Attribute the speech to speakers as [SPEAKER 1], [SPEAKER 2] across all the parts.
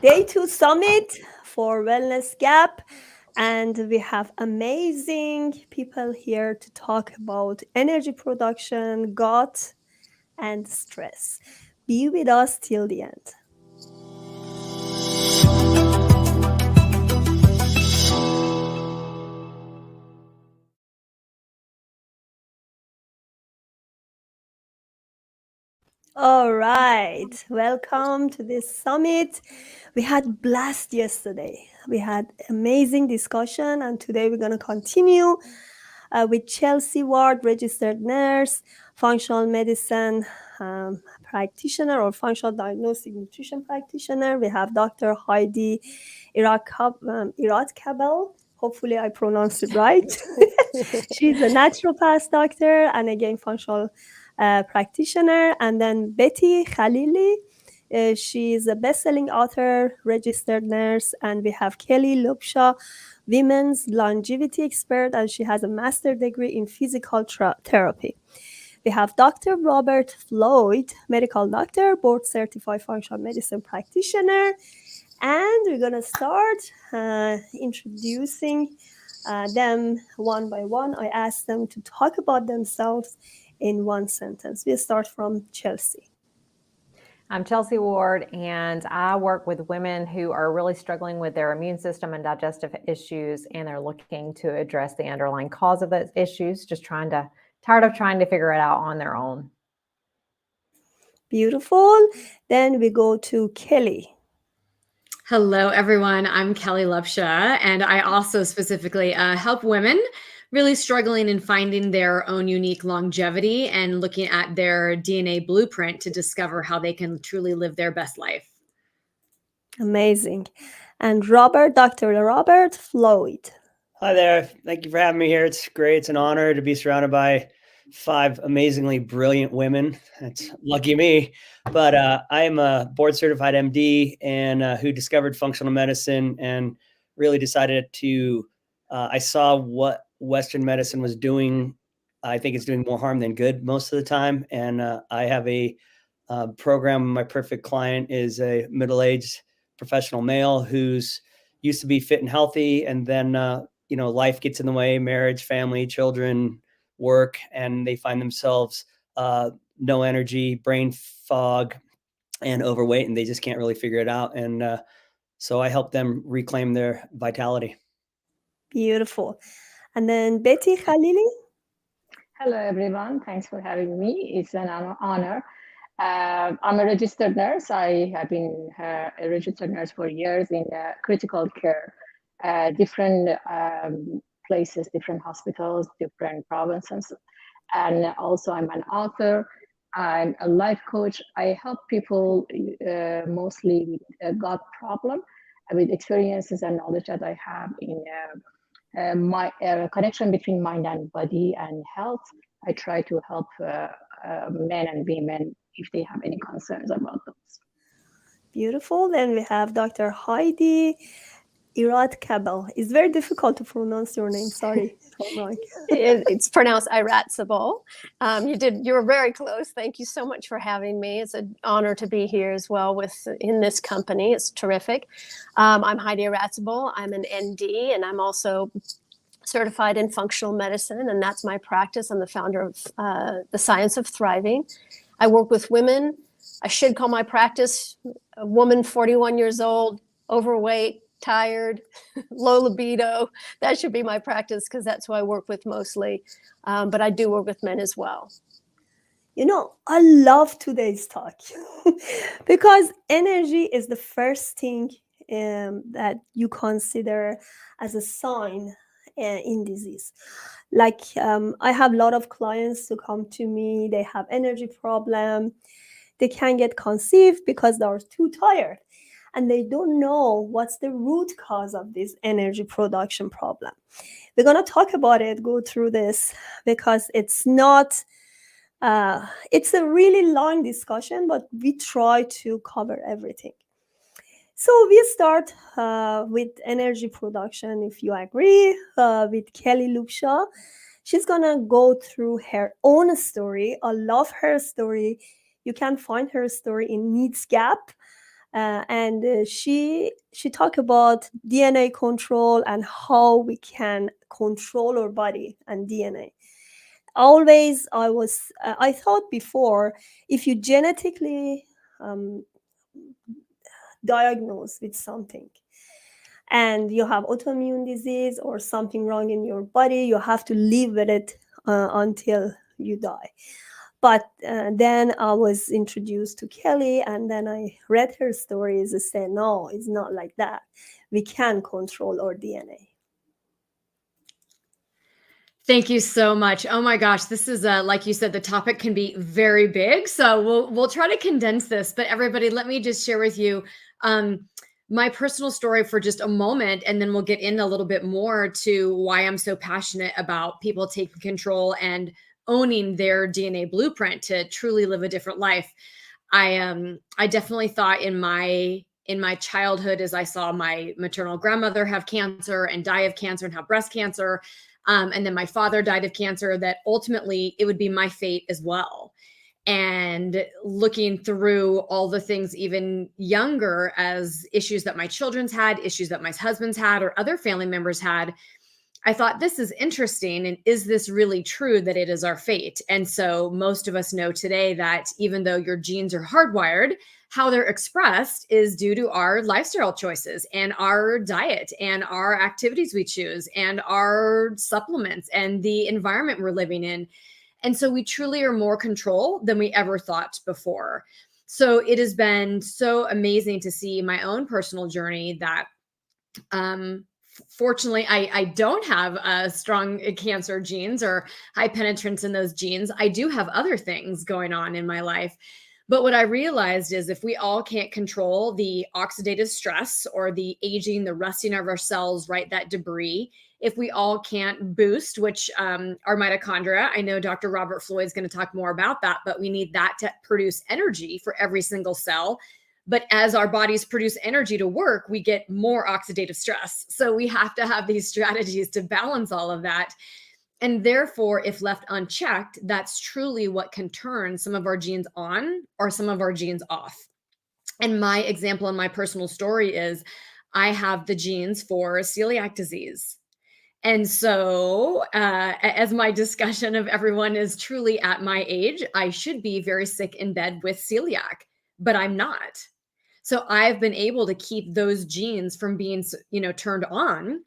[SPEAKER 1] Day 2 summit for Wellness Gap. And we have amazing people here to talk about energy production, gut, and stress. Be with us till the end. All right, welcome to this summit. We had blast yesterday. We had amazing discussion, and today we're going to continue with Chelsie Ward, registered nurse, functional medicine practitioner or diagnostic nutrition practitioner. We have Dr. Heidi Iratcabal. Hopefully I pronounced it right. She's a naturopath doctor and again functional practitioner. And then Betty Khalili. She is a best-selling author, registered nurse, and we have Kelli Lupsha, women's longevity expert, and she has a master's degree in physical therapy. We have Dr. Robert Floyd, medical doctor, board certified functional medicine practitioner, and we're going to start introducing them one by one. I asked them to talk about themselves in one sentence. We'll start from Chelsie.
[SPEAKER 2] I'm Chelsie Ward, and I work with women who are really struggling with their immune system and digestive issues, and they're looking to address the underlying cause of those issues, just tired of trying to figure it out on their own.
[SPEAKER 1] Beautiful. Then we go to Kelli.
[SPEAKER 3] Hello, everyone. I'm Kelli Lupsha, and I also specifically help women really struggling in finding their own unique longevity and looking at their DNA blueprint to discover how they can truly live their best life.
[SPEAKER 1] Amazing. And Dr. Robert Floyd.
[SPEAKER 4] Hi there. Thank you for having me here. It's great. It's an honor to be surrounded by 5 amazingly brilliant women. That's lucky me. But I am a board certified MD and who discovered functional medicine and really decided to, I saw what Western medicine was doing. I think it's doing more harm than good most of the time. And I have a program. My perfect client is a middle-aged professional male who's used to be fit and healthy. And then, life gets in the way, marriage, family, children, work, and they find themselves no energy, brain fog, and overweight, and they just can't really figure it out. And so I help them reclaim their vitality.
[SPEAKER 1] Beautiful. And then Betty Khalili.
[SPEAKER 5] Hello, everyone. Thanks for having me. It's an honor. I'm a registered nurse. I have been a registered nurse for years in critical care, different places, different hospitals, different provinces. And also I'm an author. I'm a life coach. I help people mostly with a gut problem, with experiences and knowledge that I have in my connection between mind and body and health. I try to help men and women if they have any concerns about those.
[SPEAKER 1] Beautiful. Then we have Dr. Heidi Iratcabal. It's very difficult to pronounce your name. Sorry.
[SPEAKER 6] It's pronounced Iratcabal. You were very close. Thank you so much for having me. It's an honor to be here as well in this company. It's terrific. I'm Heidi Iratcabal. I'm an ND, and I'm also certified in functional medicine, and that's my practice. I'm the founder of the Science of Thriving. I work with women. I should call my practice a woman 41 years old, overweight, tired, low libido. That should be my practice because that's who I work with mostly. But I do work with men as well.
[SPEAKER 1] I love today's talk because energy is the first thing that you consider as a sign in disease. Like I have a lot of clients who come to me, they have energy problem. They can't get conceived because they are too tired. And they don't know what's the root cause of this energy production problem. We're going to talk about it, go through this, because it's not, it's a really long discussion, but we try to cover everything. So we start with energy production, if you agree, with Kelli Lupsha. She's going to go through her own story. I love her story. You can find her story in Needs Gap. and she talked about DNA control and how we can control our body and DNA. Always, I thought before, if you genetically um, diagnosed with something and you have autoimmune disease or something wrong in your body, you have to live with it until you die. But then I was introduced to Kelli, and then I read her stories and said, no, it's not like that. We can control our DNA.
[SPEAKER 3] Thank you so much. Oh my gosh, this is like you said, the topic can be very big. So we'll try to condense this. But everybody, let me just share with you my personal story for just a moment, and then we'll get in a little bit more to why I'm so passionate about people taking control and owning their DNA blueprint to truly live a different life. I definitely thought in my childhood, as I saw my maternal grandmother have cancer and die of cancer and have breast cancer, and then my father died of cancer, that ultimately it would be my fate as well. And looking through all the things, even younger, as issues that my children's had, issues that my husband's had, or other family members had, I thought, this is interesting. And is this really true that it is our fate? And so most of us know today that even though your genes are hardwired, how they're expressed is due to our lifestyle choices and our diet and our activities we choose and our supplements and the environment we're living in. And so we truly are more control than we ever thought before. So it has been so amazing to see my own personal journey that fortunately, I don't have strong cancer genes or high penetrance in those genes. I do have other things going on in my life. But what I realized is if we all can't control the oxidative stress or the aging, the rusting of our cells, right, that debris, if we all can't boost, which our mitochondria, I know Dr. Robert Floyd is going to talk more about that, but we need that to produce energy for every single cell. But as our bodies produce energy to work, we get more oxidative stress. So we have to have these strategies to balance all of that. And therefore, if left unchecked, that's truly what can turn some of our genes on or some of our genes off. And my example in my personal story is I have the genes for celiac disease. And so, as my discussion of everyone is truly at my age, I should be very sick in bed with celiac, but I'm not. So I've been able to keep those genes from being, turned on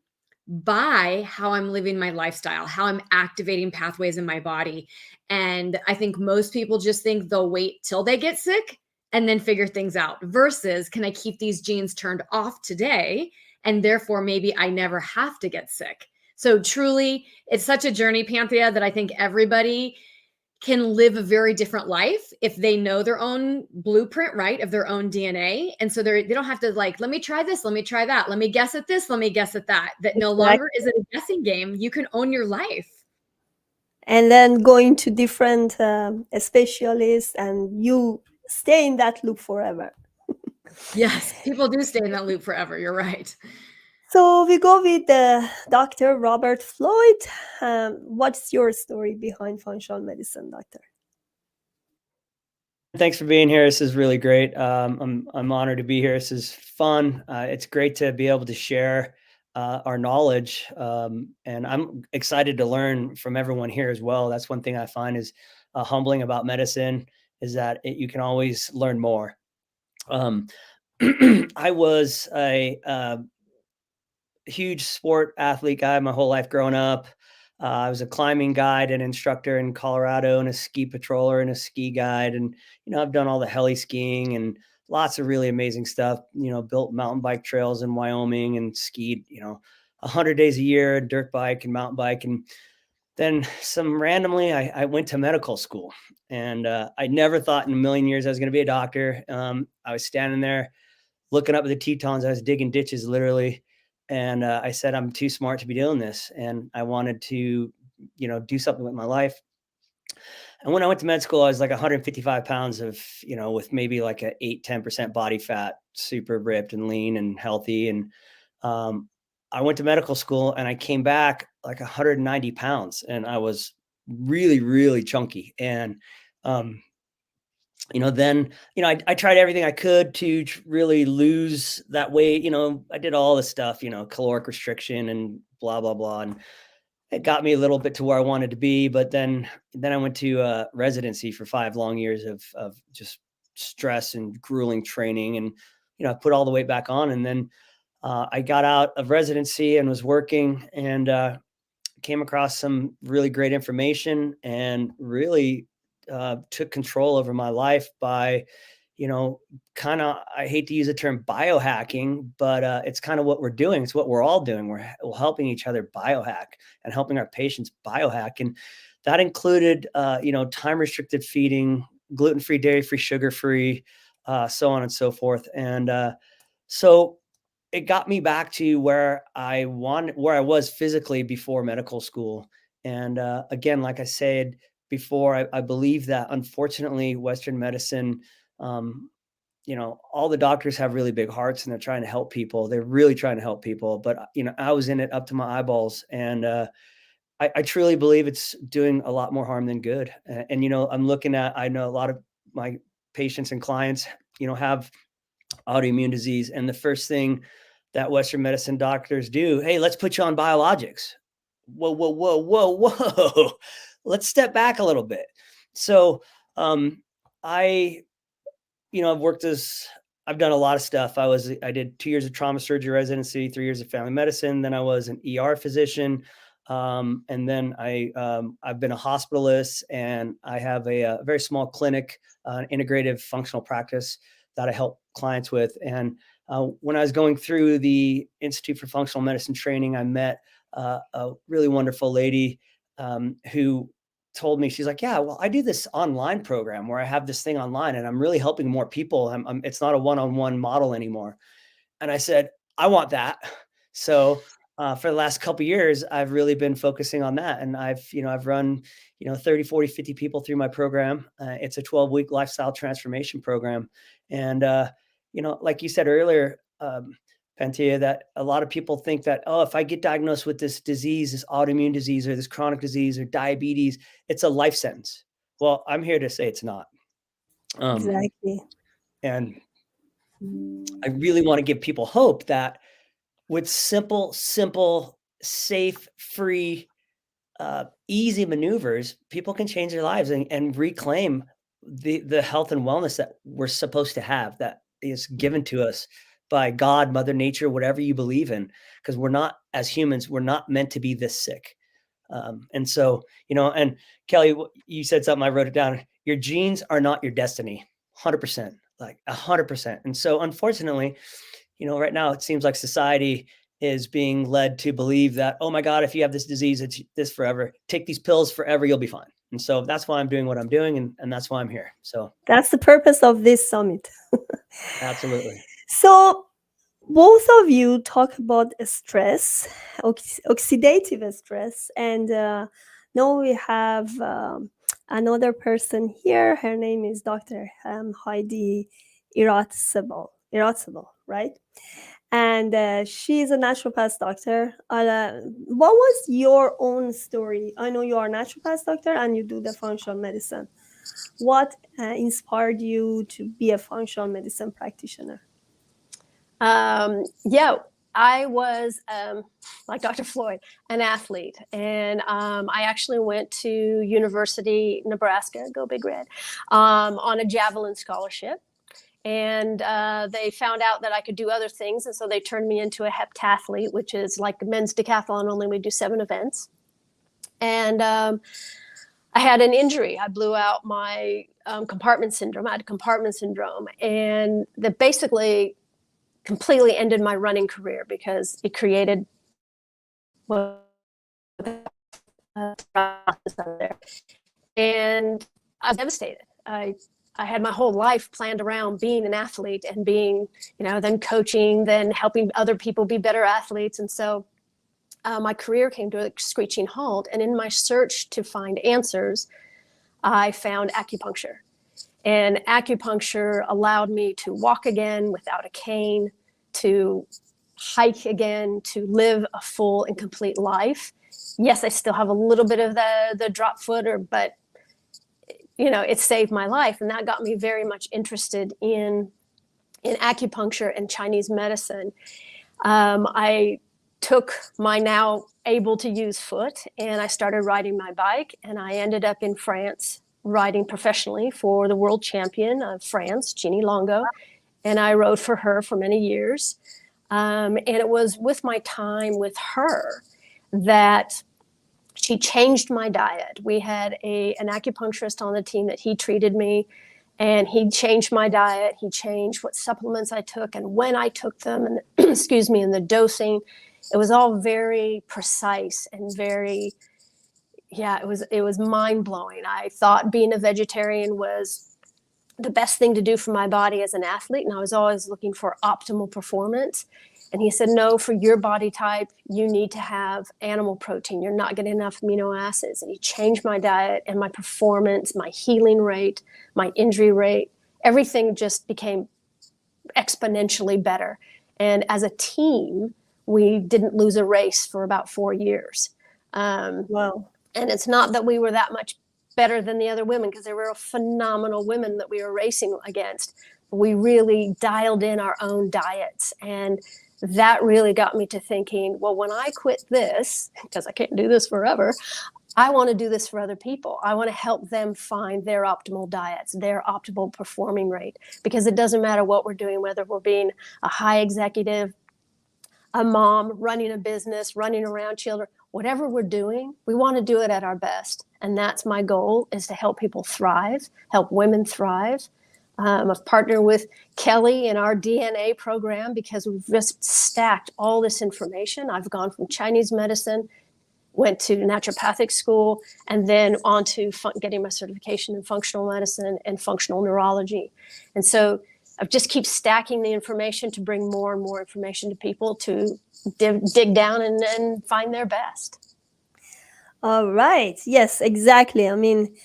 [SPEAKER 3] by how I'm living my lifestyle, how I'm activating pathways in my body. And I think most people just think they'll wait till they get sick and then figure things out, versus can I keep these genes turned off today? And therefore, maybe I never have to get sick. So truly, it's such a journey, Panthea, that I think everybody can live a very different life if they know their own blueprint, right, of their own DNA. And so they don't have to like, let me try this, let me try that, let me guess at this, let me guess at that. That no longer is it a guessing game. You can own your life.
[SPEAKER 1] And then going to different specialists, and you stay in that loop forever.
[SPEAKER 3] Yes, people do stay in that loop forever. You're right.
[SPEAKER 1] So we go with Dr. Robert Floyd. What's your story behind functional medicine, doctor?
[SPEAKER 4] Thanks for being here. This is really great. I'm honored to be here. This is fun. It's great to be able to share our knowledge, and I'm excited to learn from everyone here as well. That's one thing I find is humbling about medicine, is that you can always learn more. I was a huge sport athlete guy my whole life growing up. I was a climbing guide and instructor in Colorado, and a ski patroller and a ski guide. And, I've done all the heli skiing and lots of really amazing stuff, built mountain bike trails in Wyoming and skied, 100 days a year, dirt bike and mountain bike. And then randomly, I went to medical school, and I never thought in a million years I was going to be a doctor. I was standing there looking up at the Tetons. I was digging ditches, literally. And I said, I'm too smart to be doing this. And I wanted to, do something with my life. And when I went to med school, I was like 155 pounds of, with maybe like a 10% body fat, super ripped and lean and healthy. And I went to medical school, and I came back like 190 pounds, and I was really, really chunky. And then, I tried everything I could to really lose that weight. I did all this stuff, caloric restriction and blah, blah, blah. And it got me a little bit to where I wanted to be. But then I went to residency for 5 long years of just stress and grueling training. And, I put all the weight back on. And then I got out of residency and was working and came across some really great information and really took control over my life by, kind of, I hate to use the term biohacking, but it's kind of what we're doing. It's what we're all doing. We're helping each other biohack and helping our patients biohack. And that included, time restricted feeding, gluten-free, dairy-free, sugar-free, so on and so forth. And so it got me back to where I was physically before medical school. And again, like I said before, I believe that unfortunately Western medicine, all the doctors have really big hearts and they're trying to help people. They're really trying to help people. But, I was in it up to my eyeballs. And I truly believe it's doing a lot more harm than good. And I know a lot of my patients and clients, have autoimmune disease. And the first thing that Western medicine doctors do, hey, let's put you on biologics. Whoa, whoa, whoa, whoa, whoa. Let's step back a little bit. So I've done a lot of stuff. I did 2 years of trauma surgery residency, 3 years of family medicine. Then I was an ER physician. And then I've been a hospitalist, and I have a very small clinic, integrative functional practice that I help clients with. And when I was going through the Institute for Functional Medicine training, I met a really wonderful lady who told me, she's like, yeah, well, I do this online program where I have this thing online and I'm really helping more people. It's not a one-on-one model anymore. And I said, I want that. So for the last couple of years, I've really been focusing on that. And I've run, 30, 40, 50 people through my program. It's a 12-week lifestyle transformation program. And, like you said earlier, Pantia, that a lot of people think that, oh, if I get diagnosed with this disease, this autoimmune disease or this chronic disease or diabetes, it's a life sentence. Well, I'm here to say it's not.
[SPEAKER 1] Exactly.
[SPEAKER 4] And I really want to give people hope that with simple, safe, free, easy maneuvers, people can change their lives and reclaim the health and wellness that we're supposed to have, that is given to us by God, Mother Nature, whatever you believe in, because we're not, as humans, we're not meant to be this sick. And so, and Kelli, you said something, I wrote it down. Your genes are not your destiny. 100%, like 100%. And so unfortunately, right now it seems like society is being led to believe that, oh my God, if you have this disease, it's this forever. Take these pills forever, you'll be fine. And so that's why I'm doing what I'm doing. And that's why I'm here. So
[SPEAKER 1] that's the purpose of this summit.
[SPEAKER 4] Absolutely.
[SPEAKER 1] So both of you talk about stress, oxidative stress. And now we have another person here. Her name is Dr. Heidi Iratcabal, right? And she's a naturopath doctor. What was your own story? I know you are a naturopath doctor and you do the functional medicine. What inspired you to be a functional medicine practitioner?
[SPEAKER 6] I was, like Dr. Floyd, an athlete. And I actually went to University, Nebraska, go Big Red, on a javelin scholarship. And they found out that I could do other things. And so they turned me into a heptathlete, which is like a men's decathlon, only we do 7 events. And I had an injury. I blew out my compartment syndrome. I had compartment syndrome. And that basically completely ended my running career because it created and I was devastated. I had my whole life planned around being an athlete and being, then coaching, then helping other people be better athletes. And so my career came to a screeching halt. And in my search to find answers, I found acupuncture. And acupuncture allowed me to walk again without a cane, to hike again, to live a full and complete life. Yes, I still have a little bit of the drop foot, but it saved my life. And that got me very much interested in acupuncture and Chinese medicine. I took my now able to use foot and I started riding my bike, and I ended up in France riding professionally for the world champion of France, Jeannie Longo. And I rode for her for many years. And it was with my time with her that she changed my diet. We had an acupuncturist on the team that he treated me, and he changed my diet. He changed what supplements I took and when I took them, and excuse me, and the dosing. It was all very precise and very, it was mind blowing. I thought being a vegetarian was the best thing to do for my body as an athlete, and I was always looking for optimal performance. And he said, no, for your body type, you need to have animal protein. You're not getting enough amino acids. And he changed my diet and my performance, my healing rate, my injury rate. Everything just became exponentially better. And as a team, we didn't lose a race for about 4 years.
[SPEAKER 1] Wow.
[SPEAKER 6] And it's not that we were that much better than the other women, because there were phenomenal women that we were racing against. We really dialed in our own diets, and that really got me to thinking, well, when I quit this, because I can't do this forever, I want to do this for other people. I want to help them find their optimal diets, their optimal performing rate, because it doesn't matter what we're doing, whether we're being a high executive, a mom, running a business, running around children, whatever we're doing, we want to do it at our best. And that's my goal, is to help people thrive, help women thrive. I've partnered with Kelli in our DNA program because we've just stacked all this information. I've gone from Chinese medicine, went to naturopathic school, and then on to getting my certification in functional medicine and functional neurology. And so I just keep stacking the information to bring more and more information to people to dig down and find their best.
[SPEAKER 1] All right. Yes, exactly. I mean,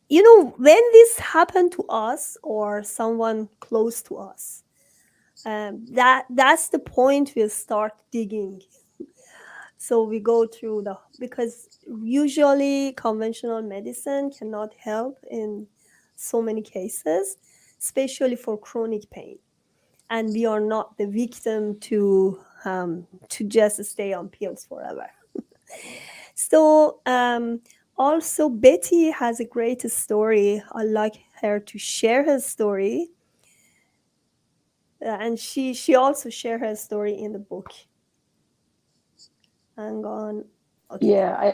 [SPEAKER 1] when this happened to us or someone close to us, that's the point we'll start digging. So we go through because usually conventional medicine cannot help in so many cases, especially for chronic pain. And we are not the victim to just stay on pills forever. So also Betty has a great story. I'd like her to share her story. And she also shared her story in the book. Hang on. Okay.
[SPEAKER 5] Yeah,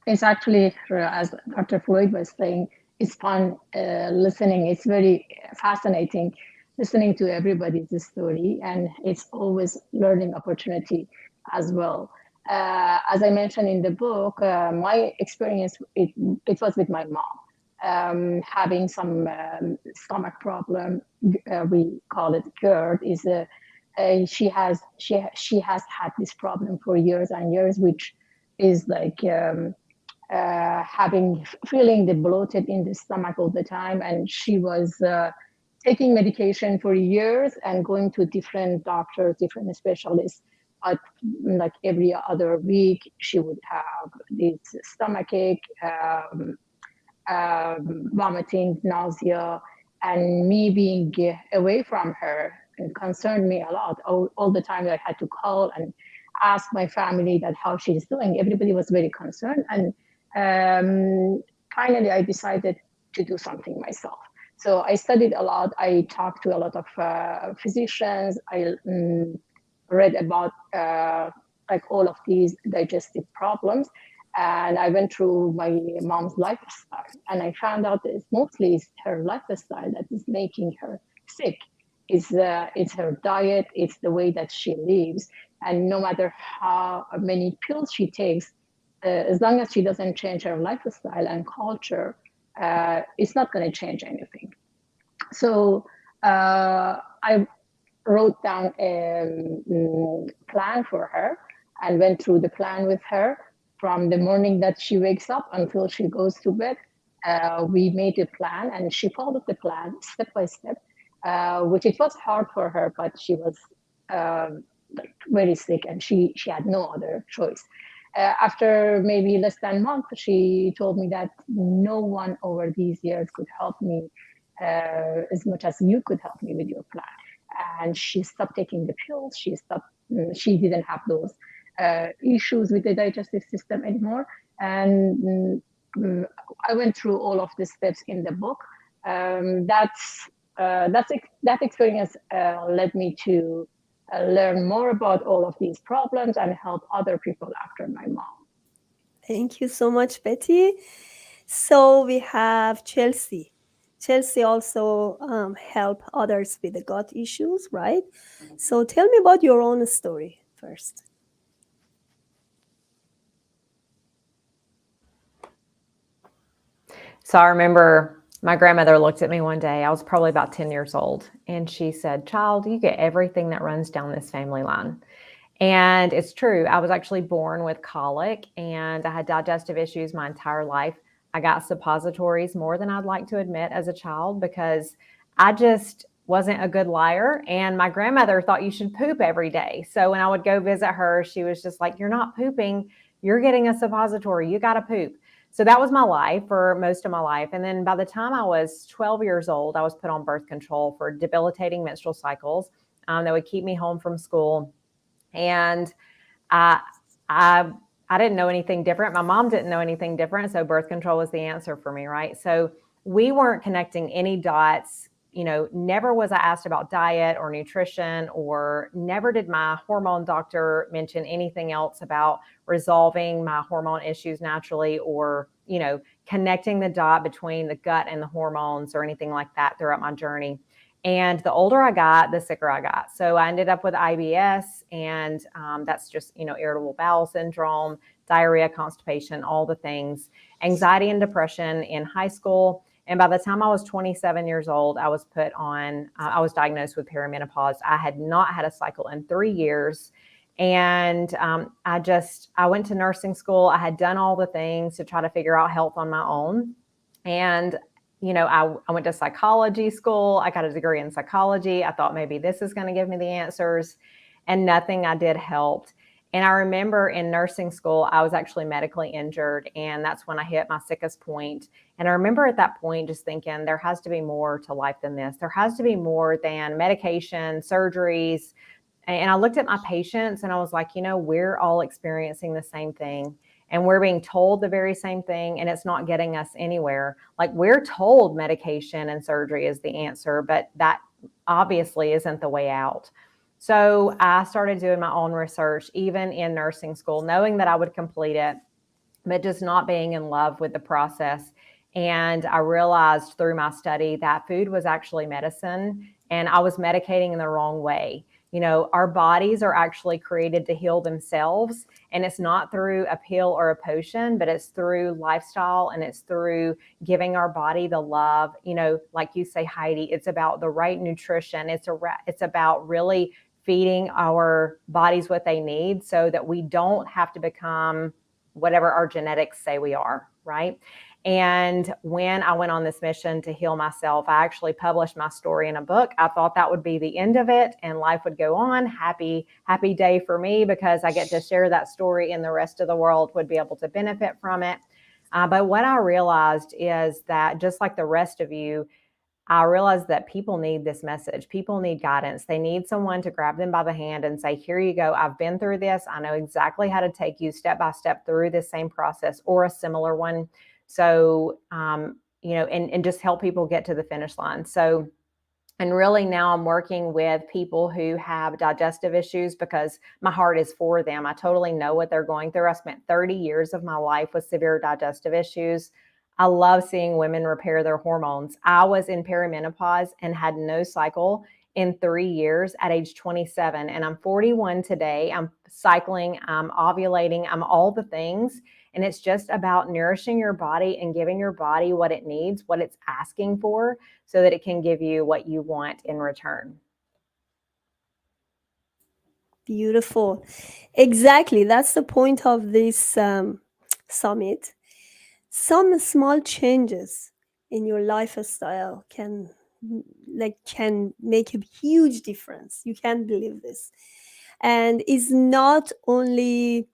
[SPEAKER 5] it's actually, as Dr. Floyd was saying, it's fun listening. It's very fascinating listening to everybody's story, and it's always learning opportunity as well. As I mentioned in the book, my experience, it was with my mom. Having some stomach problem, we call it GERD, is she has had this problem for years and years, which is like feeling the bloated in the stomach all the time. And she was taking medication for years and going to different doctors, different specialists. But like every other week, she would have this stomachache, vomiting, nausea, and me being away from her concerned me a lot. All the time I had to call and ask my family that how she's doing. Everybody was very concerned. And finally, I decided to do something myself. So I studied a lot. I talked to a lot of physicians. I read about like all of these digestive problems. And I went through my mom's lifestyle, and I found out that mostly it's her lifestyle that is making her sick. It's her diet, it's the way that she lives. And no matter how many pills she takes, as long as she doesn't change her lifestyle and culture, it's not going to change anything. So I wrote down a plan for her and went through the plan with her. From the morning that she wakes up until she goes to bed, we made a plan, and she followed the plan step by step, which it was hard for her, but she was like very sick, and she had no other choice. After maybe less than a month, she told me that no one over these years could help me as much as you could help me with your plan. And she stopped taking the pills. She didn't have those issues with the digestive system anymore. And I went through all of the steps in the book. That experience led me to learn more about all of these problems and help other people after my mom.
[SPEAKER 1] Thank you so much, Betty. So we have Chelsea. Chelsea also help others with the gut issues, right? So tell me about your own story first.
[SPEAKER 2] So I remember my grandmother looked at me one day. I was probably about 10 years old. And she said, "Child, you get everything that runs down this family line." And it's true. I was actually born with colic and I had digestive issues my entire life. I got suppositories more than I'd like to admit as a child because I just wasn't a good liar. And my grandmother thought you should poop every day. So when I would go visit her, she was just like, "You're not pooping. You're getting a suppository. You got to poop." So that was my life for most of my life. And then by the time I was 12 years old, I was put on birth control for debilitating menstrual cycles that would keep me home from school. And I, I, I didn't know anything different. My mom didn't know anything different. So birth control was the answer for me, right? So we weren't connecting any dots. Never was I asked about diet or nutrition, or never did my hormone doctor mention anything else about resolving my hormone issues naturally, or, connecting the dot between the gut and the hormones or anything like that throughout my journey. And the older I got, the sicker I got. So I ended up with IBS, and that's just, irritable bowel syndrome, diarrhea, constipation, all the things, anxiety and depression in high school. And by the time I was 27 years old, I was diagnosed with perimenopause. I had not had a cycle in 3 years. And I went to nursing school. I had done all the things to try to figure out health on my own. And I went to psychology school. I got a degree in psychology. I thought maybe this is going to give me the answers, and nothing I did helped. And I remember in nursing school, I was actually medically injured, and that's when I hit my sickest point. And I remember at that point just thinking, there has to be more to life than this. There has to be more than medication, surgeries. And I looked at my patients and I was like, we're all experiencing the same thing. And we're being told the very same thing, and it's not getting us anywhere. Like, we're told medication and surgery is the answer, but that obviously isn't the way out. So I started doing my own research, even in nursing school, knowing that I would complete it, but just not being in love with the process. And I realized through my study that food was actually medicine, and I was medicating in the wrong way. Our bodies are actually created to heal themselves. And it's not through a pill or a potion, but it's through lifestyle, and it's through giving our body the love. Like you say, Heidi, it's about the right nutrition. It's about really feeding our bodies what they need so that we don't have to become whatever our genetics say we are, right? And when I went on this mission to heal myself, I actually published my story in a book. I thought that would be the end of it and life would go on. Happy day for me, because I get to share that story and the rest of the world would be able to benefit from it. But what I realized is that, just like the rest of you, I realized that people need this message. People need guidance. They need someone to grab them by the hand and say, "Here you go. I've been through this. I know exactly how to take you step by step through this same process or a similar one." So, and just help people get to the finish line. So, and really now I'm working with people who have digestive issues because my heart is for them. I totally know what they're going through. I spent 30 years of my life with severe digestive issues. I love seeing women repair their hormones. I was in perimenopause and had no cycle in 3 years at age 27, and I'm 41 today. I'm cycling, I'm ovulating, I'm all the things. And it's just about nourishing your body and giving your body what it needs, what it's asking for, so that it can give you what you want in return.
[SPEAKER 1] Beautiful. Exactly. That's the point of this summit. Some small changes in your lifestyle can make a huge difference. You can't believe this. And it's not only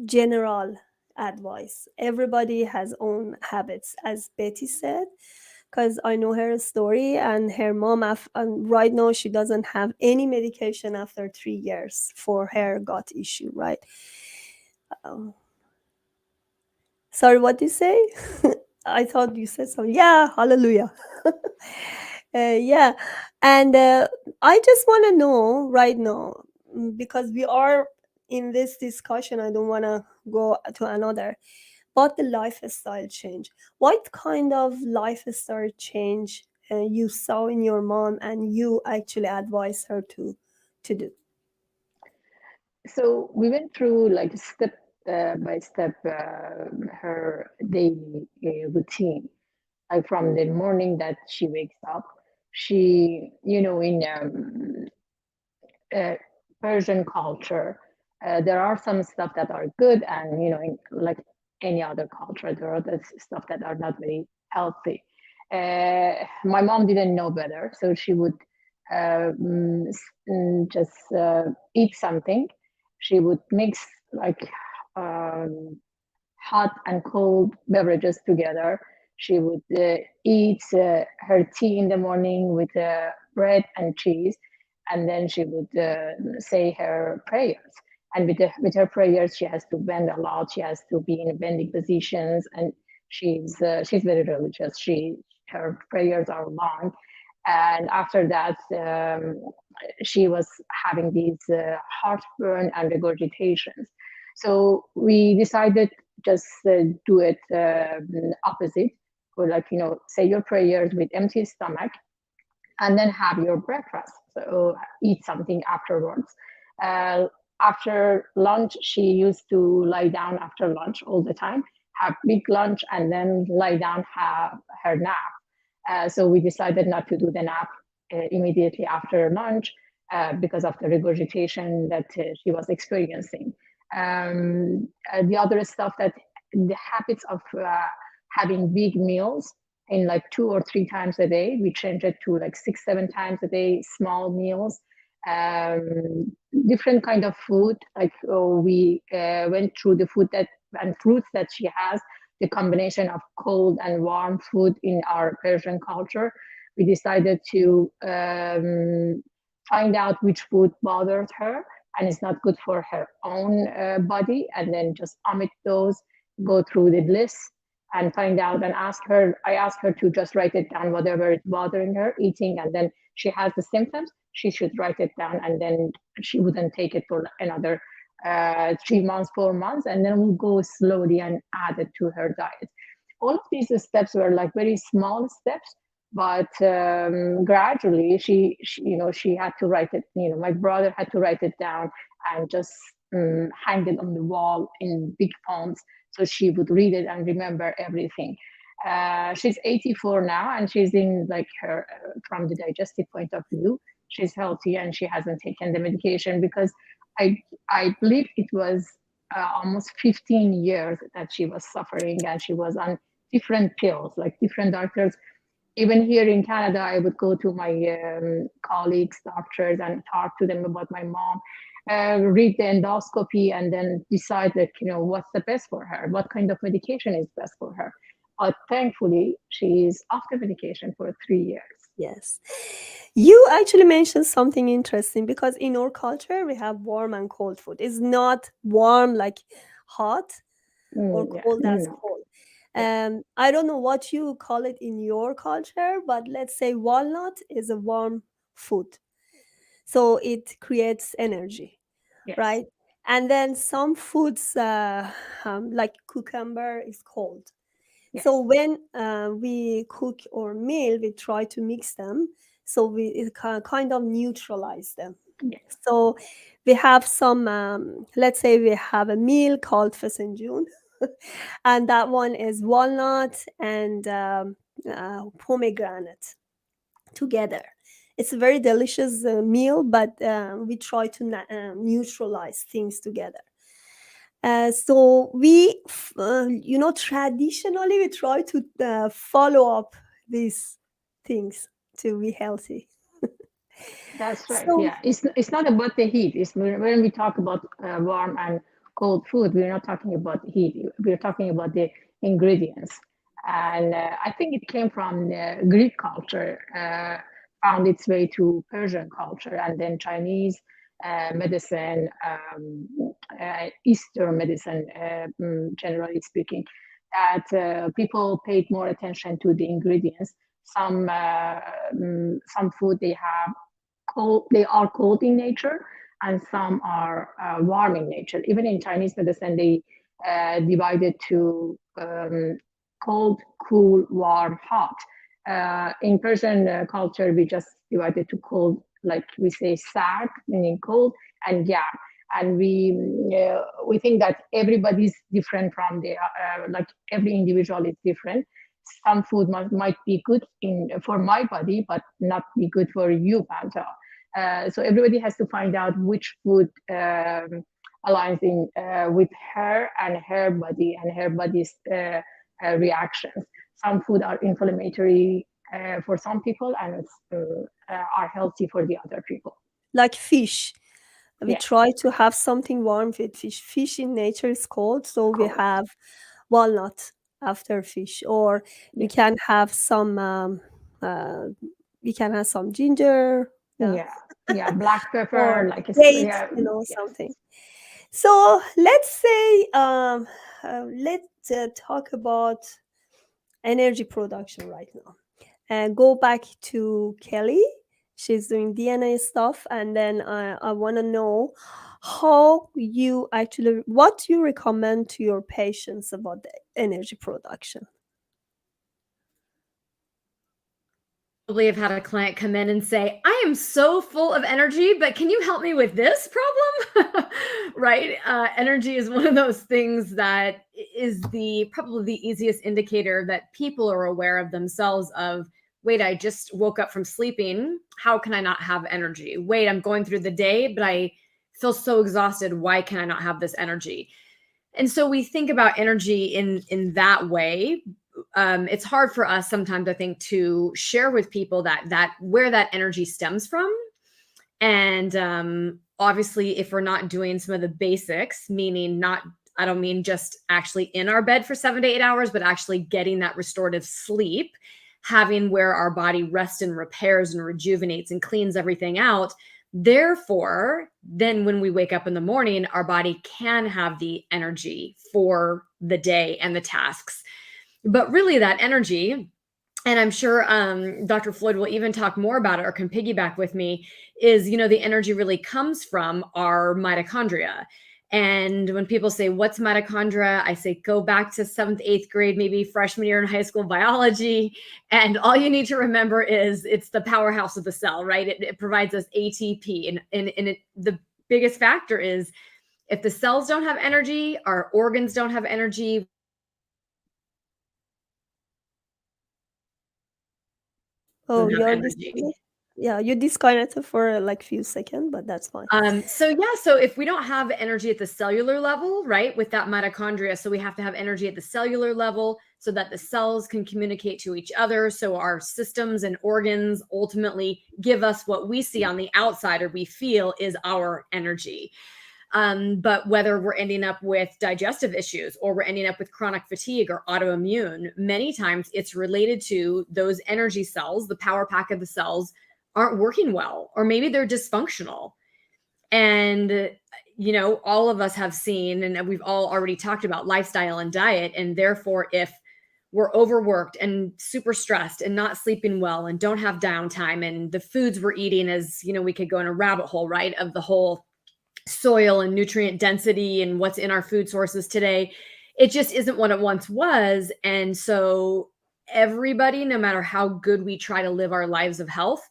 [SPEAKER 1] general advice. Everybody has own habits, as Betty said, because I know her story, and her mom, right now, she doesn't have any medication after 3 years for her gut issue, right? Um, Sorry, what did you say? I thought you said something. Yeah, hallelujah. Yeah, and I just want to know right now, because we are in this discussion, I don't want to go to another, but the lifestyle change. What kind of lifestyle change you saw in your mom and you actually advise her to do?
[SPEAKER 5] So we went through like step by step her daily routine. Like from the morning that she wakes up, she, in uh, Persian culture, there are some stuff that are good, and like any other culture, there are other stuff that are not very healthy. My mom didn't know better, so she would just eat something. She would mix like hot and cold beverages together. She would eat her tea in the morning with bread and cheese, and then she would say her prayers. And with her prayers, she has to bend a lot. She has to be in bending positions, and she's very religious. Her prayers are long, and after that, she was having these heartburn and regurgitations. So we decided just do it opposite, or like say your prayers with empty stomach, and then have your breakfast. So eat something afterwards. Uh, After lunch, she used to lie down after lunch all the time, have big lunch, and then lie down, have her nap. So we decided not to do the nap immediately after lunch because of the regurgitation that she was experiencing. The other stuff, that the habits of having big meals in like 2 or 3 times a day, we changed it to like 6, 7 times a day, small meals. Different kind of food, like we went through the food that and fruits that she has, the combination of cold and warm food in our Persian culture. We decided to find out which food bothers her and is not good for her own body, and then just omit those, go through the list and find out, and I asked her to just write it down, whatever is bothering her eating, and then she has the symptoms, she should write it down, and then she wouldn't take it for another 3 months, 4 months, and then we'll go slowly and add it to her diet. All of these steps were like very small steps, but gradually she had to write it. My brother had to write it down and just hang it on the wall in big fonts, so she would read it and remember everything. She's 84 now, and she's in like her from the digestive point of view, she's healthy, and she hasn't taken the medication because I believe it was almost 15 years that she was suffering, and she was on different pills, like different doctors. Even here in Canada, I would go to my colleagues, doctors, and talk to them about my mom, read the endoscopy, and then decide that, what's the best for her, what kind of medication is best for her. But thankfully, she's off the medication for 3 years.
[SPEAKER 1] Yes. You actually mentioned something interesting, because in our culture, we have warm and cold food. It's not warm like hot or cold as cold. I don't know what you call it in your culture, but let's say walnut is a warm food. So it creates energy,
[SPEAKER 5] Yes.
[SPEAKER 1] right? And then some foods like cucumber is cold.
[SPEAKER 5] Yes.
[SPEAKER 1] So when we cook or meal, we try to mix them, so we kind of neutralize them.
[SPEAKER 5] Yes.
[SPEAKER 1] So we have some, let's say we have a meal called fesenjoon, and that one is walnut and pomegranate together. It's a very delicious meal, but we try to neutralize things together. So we, traditionally we try to follow up these things to be healthy.
[SPEAKER 5] That's right.
[SPEAKER 1] So
[SPEAKER 5] Yeah, it's not about the heat. It's when we talk about warm and cold food, we're not talking about the heat. We're talking about the ingredients. And I think it came from the Greek culture, found its way to Persian culture, and then Chinese medicine, Eastern medicine, generally speaking, that people paid more attention to the ingredients. Some food they have cold, they are cold in nature, and some are warm in nature. Even in Chinese medicine, they divided to cold, cool, warm, hot. In Persian culture, we just divided to cold, like we say, sard, meaning cold, and yam. And we think that everybody's different from the like every individual is different. Some food might be good for my body, but not be good for you, Panta. So everybody has to find out which food aligns with her and her body and her body's reactions. Some food are inflammatory for some people, and are healthy for the other people.
[SPEAKER 1] Like fish. We
[SPEAKER 5] Yes.
[SPEAKER 1] try to have something warm with fish. Fish in nature is cold, so we have walnut after fish, or we can have some ginger,
[SPEAKER 5] Yeah, black pepper,
[SPEAKER 1] or
[SPEAKER 5] like
[SPEAKER 1] dates, something. So let's say let's talk about energy production right now, and go back to Kelli. She's doing DNA stuff, and then I want to know what you recommend to your patients about the energy production.
[SPEAKER 3] Probably have had a client come in and say, I am so full of energy, but can you help me with this problem? Right? Energy is one of those things that is probably the easiest indicator that people are aware of themselves of, wait, I just woke up from sleeping. How can I not have energy? Wait, I'm going through the day, but I feel so exhausted. Why can I not have this energy? And so we think about energy in that way. It's hard for us sometimes, I think, to share with people that where that energy stems from. And obviously, if we're not doing some of the basics, meaning I don't mean just actually in our bed for 7 to 8 hours, but actually getting that restorative sleep, having where our body rests and repairs and rejuvenates and cleans everything out. Therefore, then when we wake up in the morning, our body can have the energy for the day and the tasks. But really that energy, and I'm sure Dr. Floyd will even talk more about it or can piggyback with me, is, the energy really comes from our mitochondria. And when people say, what's mitochondria? I say, go back to 7th, 8th grade, maybe freshman year in high school biology. And all you need to remember is it's the powerhouse of the cell, right? It provides us ATP. And the biggest factor is if the cells don't have energy, our organs don't have energy.
[SPEAKER 1] Oh, you disconnected for like few seconds, but that's fine.
[SPEAKER 3] So if we don't have energy at the cellular level, right, with that mitochondria, so we have to have energy at the cellular level so that the cells can communicate to each other. So our systems and organs ultimately give us what we see on the outside or we feel is our energy. But whether we're ending up with digestive issues or we're ending up with chronic fatigue or autoimmune, many times it's related to those energy cells, the power pack of the cells aren't working well, or maybe they're dysfunctional. And, all of us have seen, and we've all already talked about lifestyle and diet. And therefore, if we're overworked and super stressed and not sleeping well and don't have downtime, and the foods we're eating is, we could go in a rabbit hole, right, of the whole soil and nutrient density and what's in our food sources today, it just isn't what it once was. And so everybody, no matter how good we try to live our lives of health,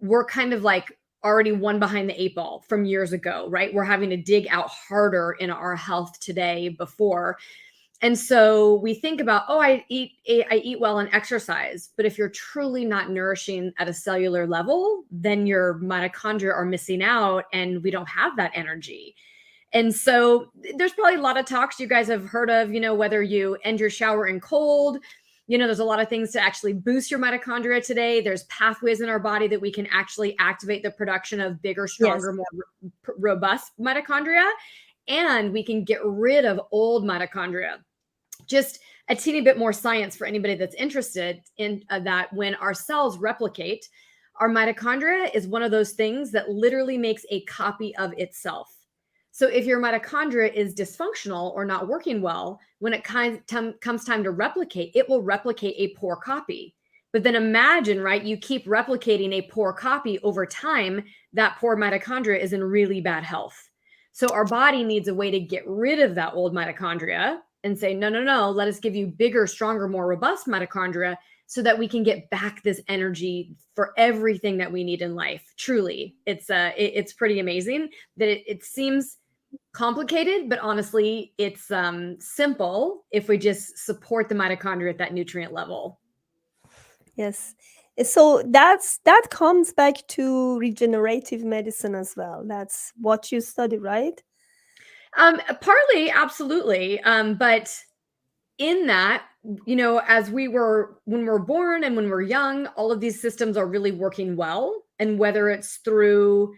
[SPEAKER 3] we're kind of like already one behind the 8 ball from years ago, right? We're having to dig out harder in our health today before. And so we think about, I eat well and exercise. But if you're truly not nourishing at a cellular level, then your mitochondria are missing out and we don't have that energy. And so there's probably a lot of talks you guys have heard of, whether you end your shower in cold, there's a lot of things to actually boost your mitochondria today. There's pathways in our body that we can actually activate the production of bigger, stronger, more robust mitochondria. and we can get rid of old mitochondria. Just a teeny bit more science for anybody that's interested in that. When our cells replicate, our mitochondria is one of those things that literally makes a copy of itself. So if your mitochondria is dysfunctional or not working well, when it comes time to replicate, it will replicate a poor copy. But then imagine, right, you keep replicating a poor copy over time, that poor mitochondria is in really bad health. So our body needs a way to get rid of that old mitochondria and say, no, let us give you bigger, stronger, more robust mitochondria so that we can get back this energy for everything that we need in life. Truly, it's pretty amazing that it seems complicated, but honestly, it's simple if we just support the mitochondria at that nutrient level.
[SPEAKER 1] Yes. So that comes back to regenerative medicine as well. That's what you study, right?
[SPEAKER 3] Partly, absolutely. But in that, as when we're born and when we're young, all of these systems are really working well. And whether it's through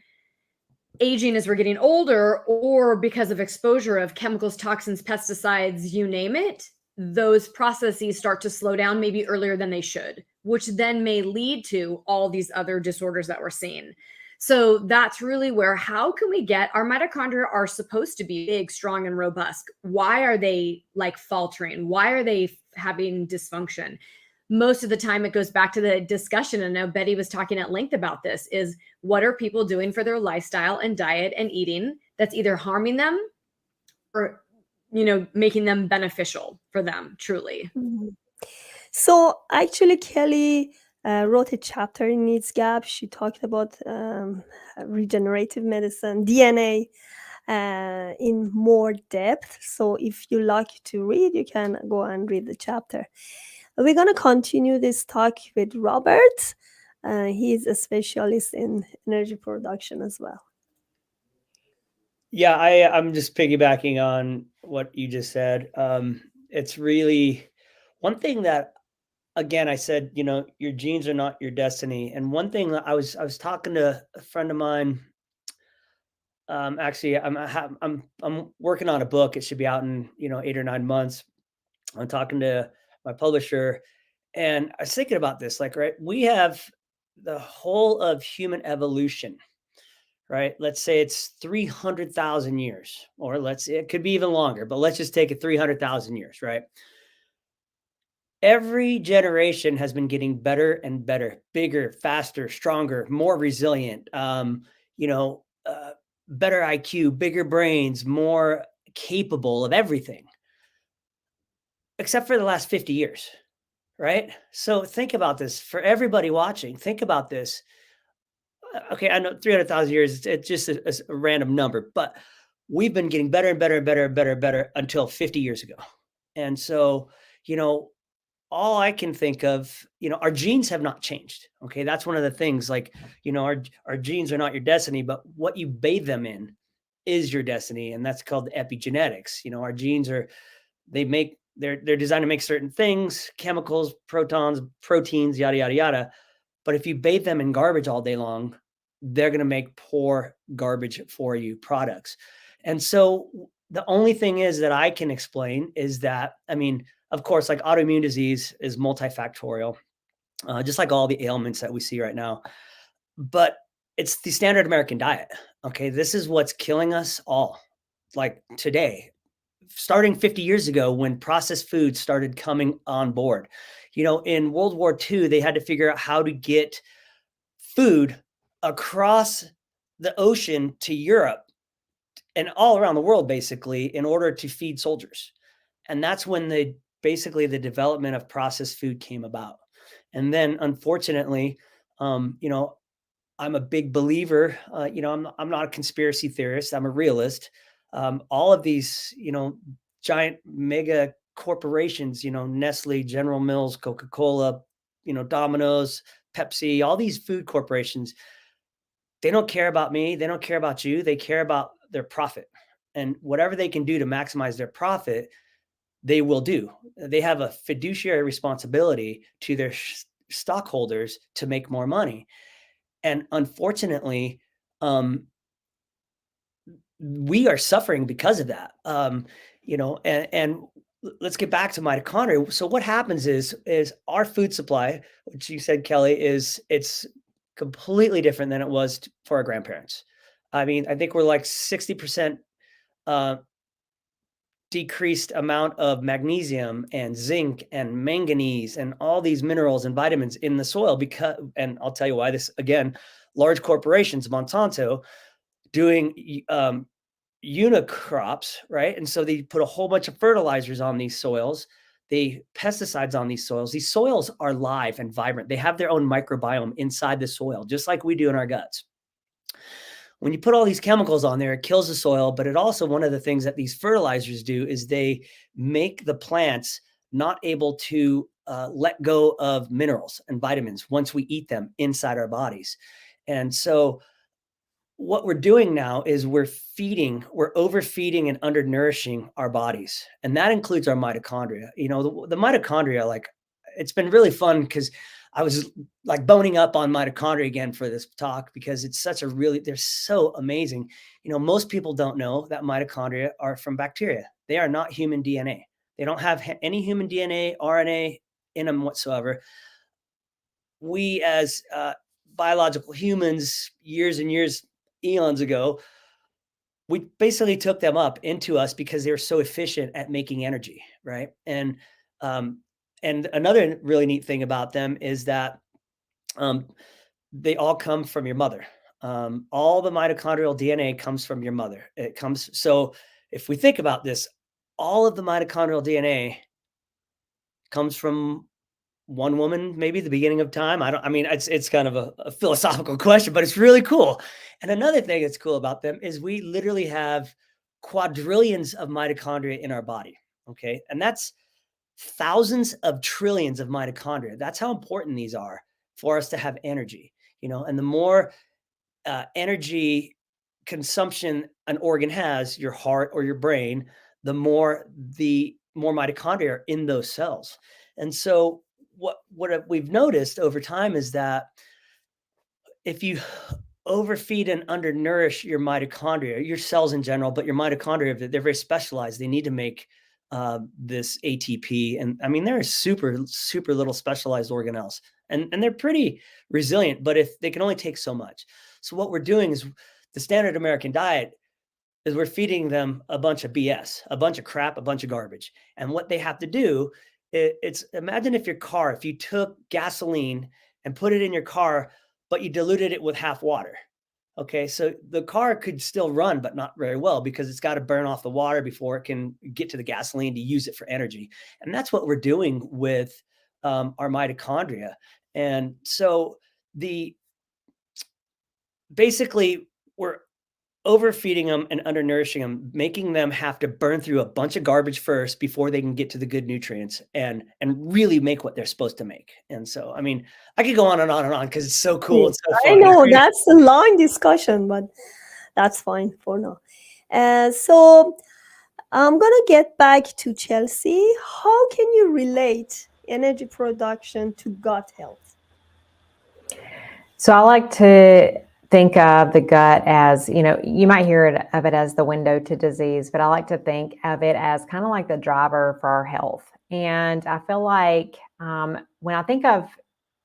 [SPEAKER 3] aging as we're getting older or because of exposure of chemicals, toxins, pesticides, you name it, those processes start to slow down maybe earlier than they should, which then may lead to all these other disorders that we're seeing. So that's really where, how can we get our mitochondria are supposed to be big, strong, and robust. Why are they like faltering? Why are they having dysfunction? Most of the time it goes back to the discussion. And I know Betty was talking at length about this, is what are people doing for their lifestyle and diet and eating that's either harming them or, making them beneficial for them truly.
[SPEAKER 1] Mhm. So actually, Kelly wrote a chapter in Needs Gap. She talked about regenerative medicine, DNA, in more depth. So if you like to read, you can go and read the chapter. We're going to continue this talk with Robert. He's a specialist in energy production as well.
[SPEAKER 4] Yeah, I'm just piggybacking on what you just said. It's really one thing that, again, I said, your genes are not your destiny. And one thing that I was talking to a friend of mine. Actually, I'm working on a book. It should be out in 8 or 9 months. I'm talking to my publisher, and I was thinking about this. Like, right, we have the whole of human evolution. Right? Let's say it's 300,000 years, or it could be even longer, but let's just take it 300,000 years, right? Every generation has been getting better and better, bigger, faster, stronger, more resilient, better IQ, bigger brains, more capable of everything, except for the last 50 years, right? So think about this. For everybody watching, think about this. Okay, I know 300,000 years, it's just a random number, but we've been getting better and better and better and better and better until 50 years ago. And so, all I can think of, our genes have not changed. Okay, that's one of the things, like, our genes are not your destiny, but what you bathe them in is your destiny. And that's called epigenetics. Our genes they're designed to make certain things, chemicals, protons, proteins, yada, yada, yada. But if you bathe them in garbage all day long, they're going to make poor garbage for you products. And so the only thing is that I can explain is that, of course, like autoimmune disease is multifactorial, just like all the ailments that we see right now. But it's the standard American diet. Okay, this is what's killing us all, like today. Starting 50 years ago when processed foods started coming on board. In World War II, they had to figure out how to get food across the ocean to Europe and all around the world, basically, in order to feed soldiers. And that's when the development of processed food came about. And then, unfortunately, I'm a big believer. I'm not a conspiracy theorist. I'm a realist. All of these, giant mega corporations, Nestle, General Mills, Coca-Cola, Domino's, Pepsi, all these food corporations, they don't care about me. They don't care about you. They care about their profit. And whatever they can do to maximize their profit, they will do. They have a fiduciary responsibility to their stockholders to make more money. And unfortunately, we are suffering because of that. And let's get back to mitochondria. So what happens is our food supply, which you said, Kelly, it's completely different than it was for our grandparents. I mean, I think we're like 60% decreased amount of magnesium and zinc and manganese and all these minerals and vitamins in the soil and I'll tell you why. This, again, large corporations, Monsanto, doing unicrops, right? And so they put a whole bunch of fertilizers on these soils, they pesticides on these soils. These soils are live and vibrant. They have their own microbiome inside the soil, just like we do in our guts. When you put all these chemicals on there, it kills the soil, but it also, one of the things that these fertilizers do is they make the plants not able to let go of minerals and vitamins once we eat them inside our bodies. And so what we're doing now is we're overfeeding and undernourishing our bodies. And that includes our mitochondria. You know, the mitochondria, like, it's been really fun because I was like boning up on mitochondria again for this talk because it's such a they're so amazing. You know, most people don't know that mitochondria are from bacteria. They are not human DNA. They don't have any human DNA, RNA in them whatsoever. We as biological humans, years and years, eons ago, we basically took them up into us because they were so efficient at making energy, right? And another really neat thing about them is that they all come from your mother. All the mitochondrial DNA comes from your mother. So if we think about this, all of the mitochondrial DNA comes from one woman, maybe the beginning of time. It's kind of a philosophical question, but it's really cool. And another thing that's cool about them is we literally have quadrillions of mitochondria in our body. Okay. And that's thousands of trillions of mitochondria. That's how important these are for us to have energy, you know, and the more energy consumption an organ has, your heart or your brain, the more mitochondria are in those cells. And so what we've noticed over time is that if you overfeed and undernourish your mitochondria, your cells in general, but your mitochondria, they're very specialized. They need to make this ATP. And I mean, there are super, super little specialized organelles and they're pretty resilient, but if they can only take so much. So what we're doing is the standard American diet is we're feeding them a bunch of BS, a bunch of crap, a bunch of garbage. And what they have to do, it's imagine if you took gasoline and put it in your car, but you diluted it with half water. Okay, so the car could still run, but not very well because it's got to burn off the water before it can get to the gasoline to use it for energy. And that's what we're doing with our mitochondria. And so basically we're overfeeding them and undernourishing them, making them have to burn through a bunch of garbage first before they can get to the good nutrients and really make what they're supposed to make. And so, I mean, I could go on and on and on because it's so cool. It's so fun.
[SPEAKER 1] I know that's a long discussion, but that's fine for now. So I'm going to get back to Chelsie. How can you relate energy production to gut health?
[SPEAKER 2] So I like to think of the gut as, you know, you might hear of it as the window to disease, but I like to think of it as kind of like the driver for our health. And I feel like when I think of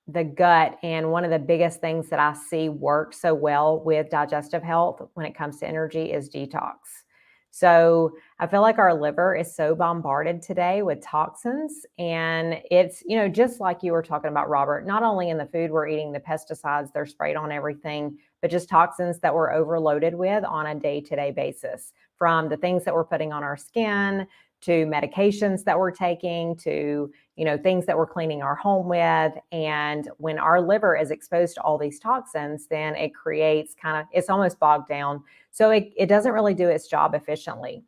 [SPEAKER 2] the gut, and one of the biggest things that I see work so well with digestive health when it comes to energy is detox. So I feel like our liver is so bombarded today with toxins, and it's, you know, just like you were talking about, Robert, not only in the food we're eating, the pesticides, they're sprayed on everything, but just toxins that we're overloaded with on a day-to-day basis, from the things that we're putting on our skin to medications that we're taking to, you know, things that we're cleaning our home with. And when our liver is exposed to all these toxins, then it creates it's almost bogged down. So it doesn't really do its job efficiently.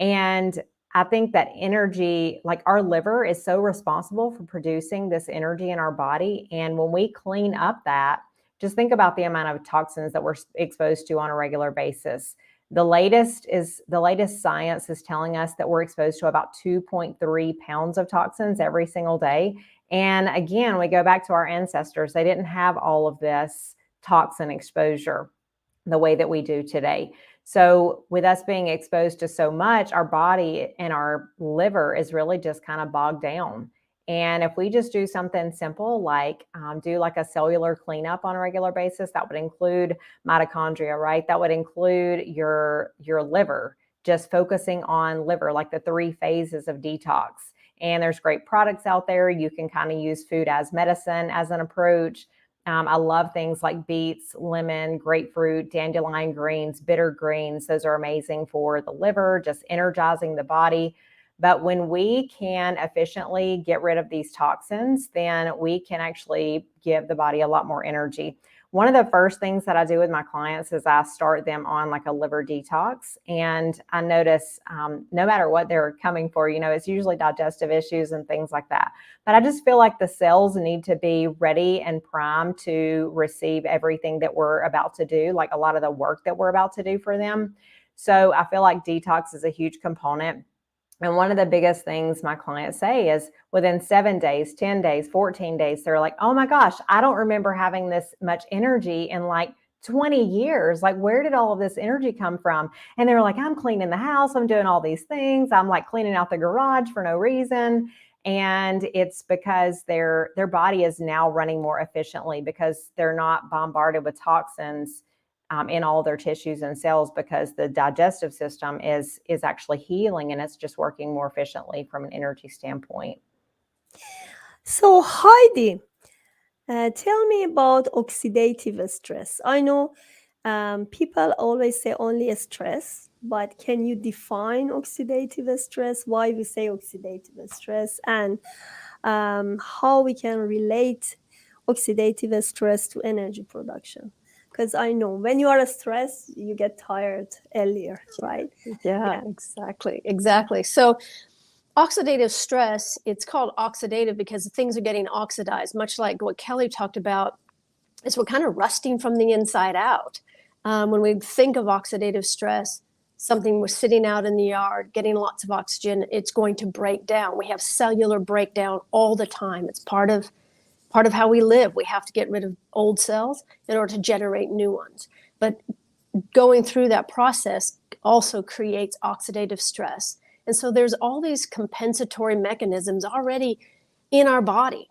[SPEAKER 2] And I think that energy, like our liver is so responsible for producing this energy in our body. And when we clean up that, just think about the amount of toxins that we're exposed to on a regular basis. The latest science is telling us that we're exposed to about 2.3 pounds of toxins every single day. And again, we go back to our ancestors. They didn't have all of this toxin exposure. the way that we do today. So with us being exposed to so much, our body and our liver is really just kind of bogged down. And if we just do something simple, like do like a cellular cleanup on a regular basis, that would include mitochondria, right? That would include your liver, just focusing on liver, like the 3 phases of detox. And there's great products out there. You can kind of use food as medicine as an approach. I love things like beets, lemon, grapefruit, dandelion greens, bitter greens. Those are amazing for the liver, just energizing the body. But when we can efficiently get rid of these toxins, then we can actually give the body a lot more energy. One of the first things that I do with my clients is I start them on like a liver detox. And I notice no matter what they're coming for, it's usually digestive issues and things like that. But I just feel like the cells need to be ready and primed to receive everything that we're about to do, like a lot of the work that we're about to do for them. So I feel like detox is a huge component. And one of the biggest things my clients say is within 7 days, 10 days, 14 days, they're like, oh my gosh, I don't remember having this much energy in like 20 years. Like, where did all of this energy come from? And they're like, I'm cleaning the house. I'm doing all these things. I'm like cleaning out the garage for no reason. And it's because their body is now running more efficiently because they're not bombarded with toxins in all their tissues and cells, because the digestive system is actually healing and it's just working more efficiently from an energy standpoint.
[SPEAKER 1] So Heidi, tell me about oxidative stress. I know people always say only stress, but can you define oxidative stress, why we say oxidative stress, and how we can relate oxidative stress to energy production? Because I know when you are stressed, you get tired earlier, right?
[SPEAKER 6] Yeah, exactly. So oxidative stress, it's called oxidative because things are getting oxidized, much like what Kelli talked about, is we're kind of rusting from the inside out. When we think of oxidative stress, something we're sitting out in the yard, getting lots of oxygen, it's going to break down. We have cellular breakdown all the time. It's part of how we live. We have to get rid of old cells in order to generate new ones. But going through that process also creates oxidative stress. And so there's all these compensatory mechanisms already in our body,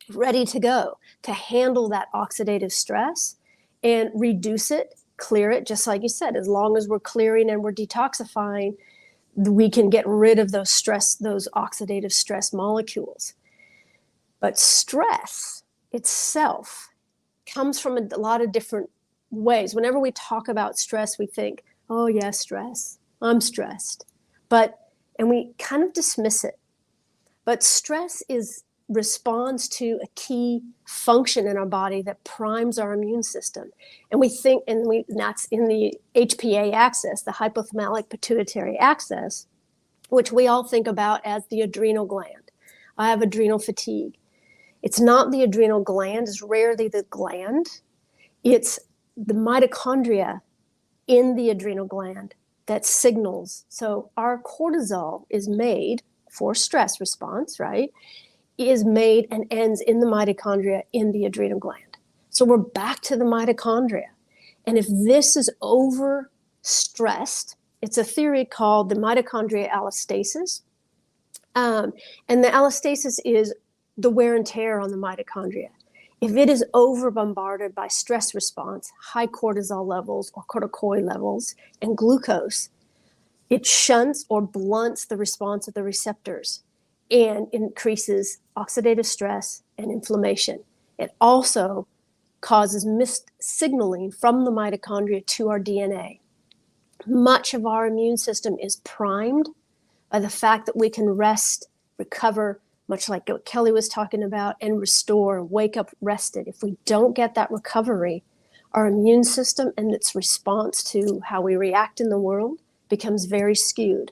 [SPEAKER 6] ready to go to handle that oxidative stress and reduce it, clear it, just like you said. As long as we're clearing and we're detoxifying, we can get rid of those oxidative stress molecules. But stress itself comes from a lot of different ways. Whenever we talk about stress, we think, oh yeah, stress, I'm stressed. And we kind of dismiss it. But stress responds to a key function in our body that primes our immune system. And that's in the HPA axis, the hypothalamic pituitary axis, which we all think about as the adrenal gland. I have adrenal fatigue. It's not the adrenal gland, it's rarely the gland. It's the mitochondria in the adrenal gland that signals. So our cortisol is made for stress response, right? Is made and ends in the mitochondria in the adrenal gland. So we're back to the mitochondria. And if this is overstressed, it's a theory called the mitochondria allostasis. And the allostasis is the wear and tear on the mitochondria. If it is over bombarded by stress response, high cortisol levels or corticoid levels and glucose, it shunts or blunts the response of the receptors and increases oxidative stress and inflammation. It also causes missed signaling from the mitochondria to our DNA. Much of our immune system is primed by the fact that we can rest, recover, much like what Kelli was talking about, and restore, wake up rested. If we don't get that recovery, our immune system and its response to how we react in the world becomes very skewed.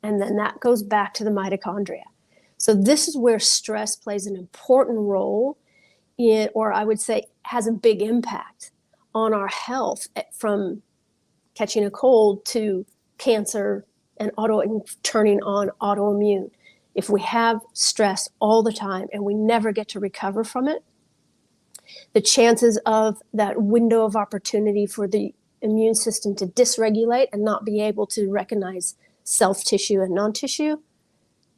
[SPEAKER 6] And then that goes back to the mitochondria. So this is where stress plays an important role in, or I would say has a big impact on our health, from catching a cold to cancer and turning on autoimmune. If we have stress all the time and we never get to recover from it, the chances of that window of opportunity for the immune system to dysregulate and not be able to recognize self-tissue and non-tissue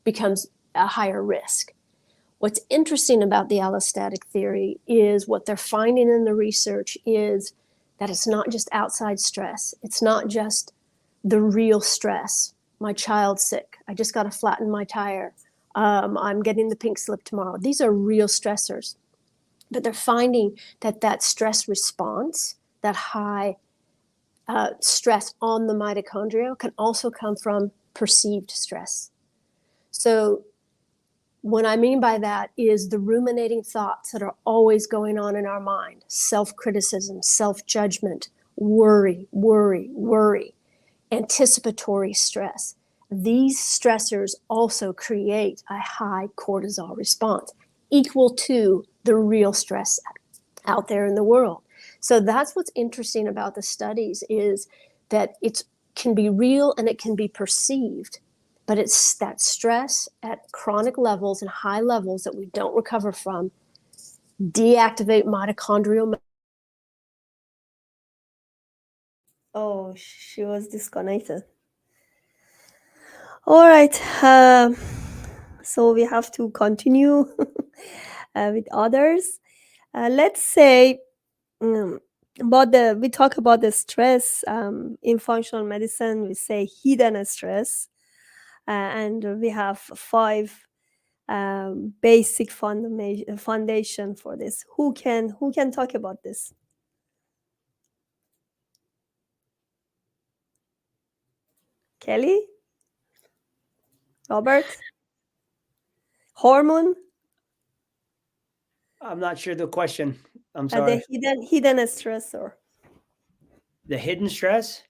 [SPEAKER 6] becomes a higher risk. What's interesting about the allostatic theory is what they're finding in the research is that it's not just outside stress. It's not just the real stress. My child's sick. I just got to flatten my tire. I'm getting the pink slip tomorrow. These are real stressors. But they're finding that that stress response, that high stress on the mitochondria, can also come from perceived stress. So what I mean by that is the ruminating thoughts that are always going on in our mind, self-criticism, self-judgment, worry, anticipatory stress. These stressors also create a high cortisol response, equal to the real stress out there in the world. So that's what's interesting about the studies is that it can be real and it can be perceived, but it's that stress at chronic levels and high levels that we don't recover from, deactivate mitochondrial.
[SPEAKER 1] Oh, she was disconnected. All right. So we have to continue with others. Let's say we talk about the stress in functional medicine. We say hidden stress, and we have 5 basic foundation for this. Who can talk about this? Kelli? Robert? Hormone?
[SPEAKER 4] I'm not sure the question. I'm sorry.
[SPEAKER 1] The hidden stressor.
[SPEAKER 4] The hidden stress?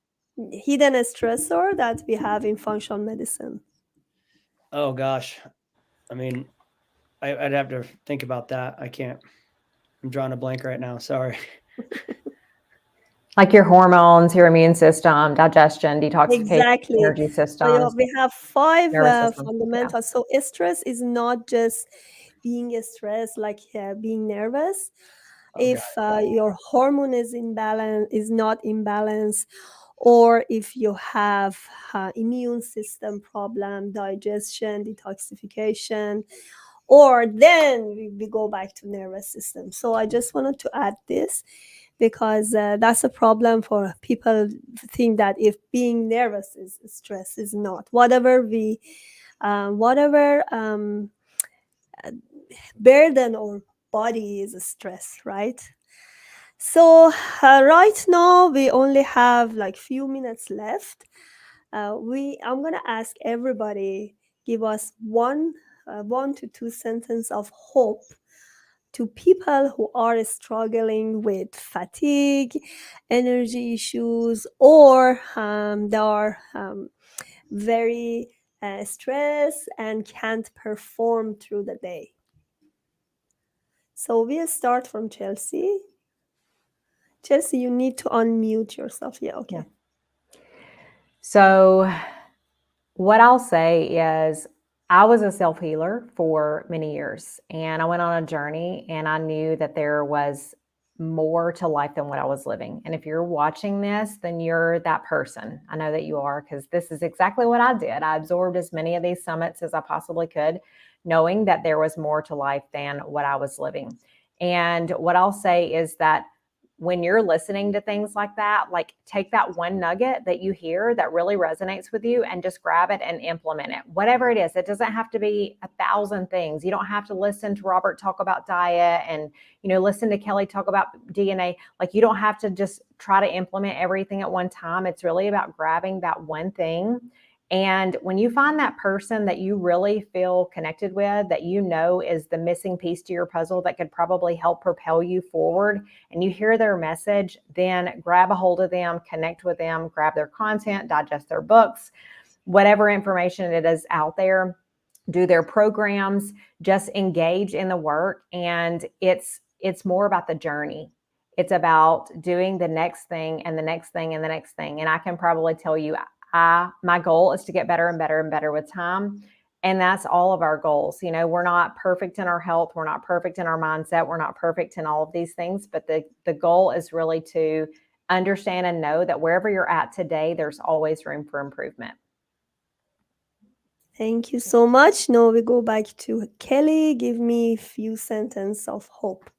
[SPEAKER 1] Hidden stressor that we have in functional medicine.
[SPEAKER 4] Oh gosh. I mean, I'd have to think about that. I can't. I'm drawing a blank right now. Sorry.
[SPEAKER 2] Like your hormones, your immune system, digestion, detoxification,
[SPEAKER 1] Exactly.
[SPEAKER 2] energy systems.
[SPEAKER 1] So we have 5
[SPEAKER 2] nervous system.
[SPEAKER 1] fundamentals. So stress is not just being stressed, like being nervous. If your hormone is not imbalanced, or if you have immune system problem, digestion, detoxification, or then we go back to nervous system. So I just wanted to add this because that's a problem for people think that if being nervous is stress. Is not. Whatever burden or body is a stress, right? So right now we only have like few minutes left. I'm gonna ask everybody give us 1 to 2 sentences of hope to people who are struggling with fatigue, energy issues, or they are very stressed and can't perform through the day. So we'll start from Chelsie. Chelsie, you need to unmute yourself. Yeah, okay.
[SPEAKER 2] Yeah. So what I'll say is I was a self-healer for many years, and I went on a journey, and I knew that there was more to life than what I was living. And if you're watching this, then you're that person. I know that you are, because this is exactly what I did. I absorbed as many of these summits as I possibly could, knowing that there was more to life than what I was living. And what I'll say is that when you're listening to things like that, like take that one nugget that you hear that really resonates with you and just grab it and implement it. Whatever it is, it doesn't have to be 1,000 things. You don't have to listen to Robert talk about diet and, listen to Kelli talk about DNA. Like, you don't have to just try to implement everything at one time. It's really about grabbing that one thing. And when you find that person that you really feel connected with, that is the missing piece to your puzzle that could probably help propel you forward, and you hear their message, then grab a hold of them, connect with them, grab their content, digest their books, whatever information it is out there, do their programs, just engage in the work. And it's more about the journey. It's about doing the next thing and the next thing and the next thing. And I can probably tell you, my goal is to get better and better and better with time. And that's all of our goals. We're not perfect in our health. We're not perfect in our mindset. We're not perfect in all of these things. But the goal is really to understand and know that wherever you're at today, there's always room for improvement.
[SPEAKER 1] Thank you so much. Now we go back to Kelli. Give me a few sentences of hope.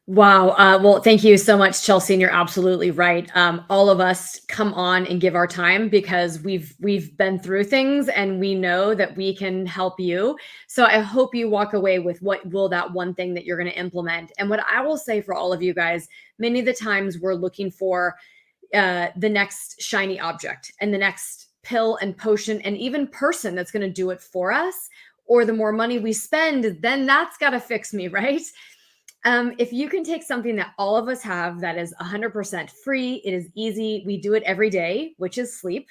[SPEAKER 3] Wow. Well, thank you so much, Chelsie. And you're absolutely right. All of us come on and give our time because we've been through things and we know that we can help you. So I hope you walk away with what will that one thing that you're going to implement. And what I will say for all of you guys, many of the times we're looking for the next shiny object and the next pill and potion and even person that's going to do it for us. Or the more money we spend, then that's got to fix me, right? If you can take something that all of us have that is 100% free, it is easy, we do it every day, which is sleep.